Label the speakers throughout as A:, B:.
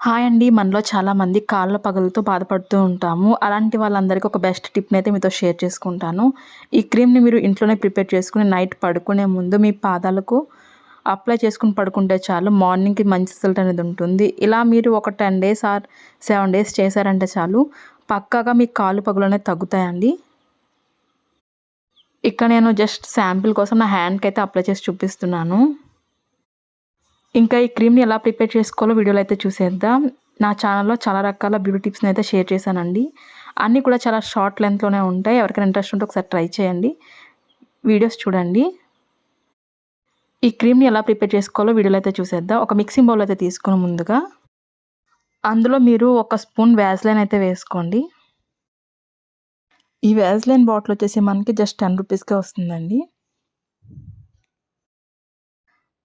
A: Hi అండి. మనలో చాలామంది కాళ్ళ పగులుతో బాధపడుతూ ఉంటాము. అలాంటి వాళ్ళందరికీ ఒక బెస్ట్ టిప్‌నైతే మీతో షేర్ చేసుకుంటాను. ఈ క్రీమ్‌ని మీరు ఇంట్లోనే ప్రిపేర్ చేసుకొని నైట్ పడుకునే ముందు మీ పాదాలకు అప్లై చేసుకొని పడుకుంటే చాలు మార్నింగ్‌కి మంచి రిజల్ట్ అనేది ఉంటుంది. ఇలా మీరు ఒక 10 డేస్ ఆర్ 7 డేస్ చేశారంటే చాలు పక్కాగా మీ కాళ్ళు పగులనేవి తగ్గుతాయండి. ఇక్కడ నేను జస్ట్ శాంపిల్ కోసం నా హ్యాండ్‌కైతే అప్లై చేసి చూపిస్తున్నాను. ఇంకా ఈ క్రీమ్‌ని ఎలా ప్రిపేర్ చేసుకోవాలో వీడియోలో అయితే చూసేద్దాం. నా ఛానల్‌లో చాలా రకాల బ్యూటీ టిప్స్‌ని అయితే షేర్ చేశానండి. అన్నీ కూడా చాలా షార్ట్ లెంగ్త్‌లోనే ఉంటాయి. ఎవరికైనా ఇంట్రెస్ట్ ఉంటే ఒకసారి ట్రై చేయండి. వీడియోస్ చూడండి. ఈ క్రీమ్‌ని ఎలా ప్రిపేర్ చేసుకోవాలో వీడియోలో అయితే చూసేద్దాం. ఒక మిక్సింగ్ బౌల్ అయితే తీసుకొని ముందుగా అందులో మీరు ఒక స్పూన్ వ్యాజ్లైన్ అయితే వేసుకోండి. ఈ వ్యాజ్లైన్ బాటిల్ వచ్చేసి మనకి జస్ట్ 10 రూపీస్‌కే వస్తుందండి.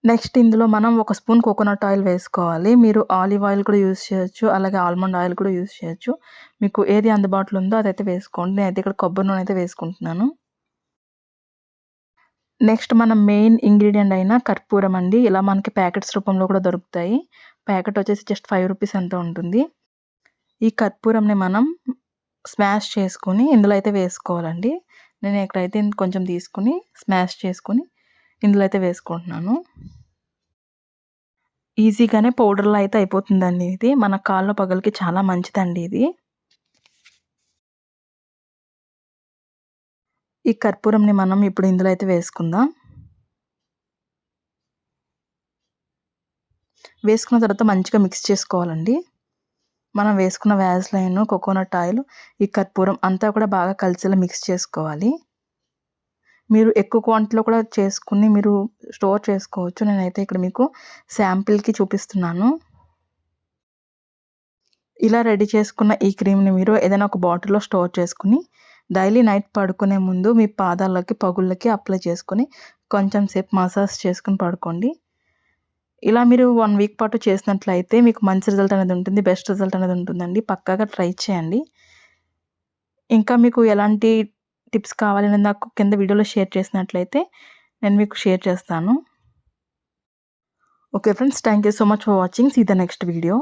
A: నెక్స్ట్ ఇందులో మనం ఒక స్పూన్ కోకోనట్ ఆయిల్ వేసుకోవాలి. మీరు ఆలివ్ ఆయిల్ కూడా యూజ్ చేయొచ్చు. అలాగే ఆల్మండ్ ఆయిల్ కూడా యూజ్ చేయొచ్చు. మీకు ఏది అందుబాటులో ఉందో అదైతే వేసుకోండి. నేనైతే ఇక్కడ కొబ్బరి నూనె అయితే వేసుకుంటున్నాను. నెక్స్ట్ మన మెయిన్ ఇంగ్రీడియంట్ అయిన కర్పూరం అండి. ఇలా మనకి ప్యాకెట్స్ రూపంలో కూడా దొరుకుతాయి. ప్యాకెట్ వచ్చేసి జస్ట్ 5 రూపీస్ ఎంతో ఉంటుంది. ఈ కర్పూరంని మనం స్మాష్ చేసుకొని ఇందులో అయితే వేసుకోవాలండి. నేను ఇక్కడైతే కొంచెం తీసుకొని స్మాష్ చేసుకొని ఇందులో అయితే వేసుకుంటున్నాను. ఈజీగానే పౌడర్‌లా అయితే అయిపోతుందండి ఇది. మన కాళ్ళ పగులుకి చాలా మంచిదండి ఇది. ఈ కర్పూరంని మనం ఇప్పుడు ఇందులో అయితే వేసుకుందాం. వేసుకున్న తర్వాత మంచిగా మిక్స్ చేసుకోవాలండి. మనం వేసుకున్న వ్యాజ్లైన్, కోకోనట్ ఆయిల్, ఈ కర్పూరం అంతా కూడా బాగా కలిసేలా మిక్స్ చేసుకోవాలి. మీరు ఎక్కువ క్వాంటిటీలో కూడా చేసుకొని మీరు స్టోర్ చేసుకోవచ్చు. నేనైతే ఇక్కడ మీకు శాంపిల్‌కి చూపిస్తున్నాను. ఇలా రెడీ చేసుకున్న ఈ క్రీమ్‌ని మీరు ఏదైనా ఒక బాటిల్‌లో స్టోర్ చేసుకొని డైలీ నైట్ పడుకునే ముందు మీ పాదాలకి, పగుళ్ళకి అప్లై చేసుకొని కొంచెం సేపు మసాజ్ చేసుకొని పడుకోండి. ఇలా మీరు 1 వీక్ పాటు చేసినట్లయితే మీకు మంచి రిజల్ట్ అనేది ఉంటుంది. బెస్ట్ రిజల్ట్ అనేది ఉంటుందండి. పక్కాగా ట్రై చేయండి. ఇంకా మీకు ఎలాంటి టిప్స్ కావాలని నాకు కింద వీడియోలో షేర్ చేసినట్లయితే నేను మీకు షేర్ చేస్తాను. Okay friends, thank you so much for watching. See the next video.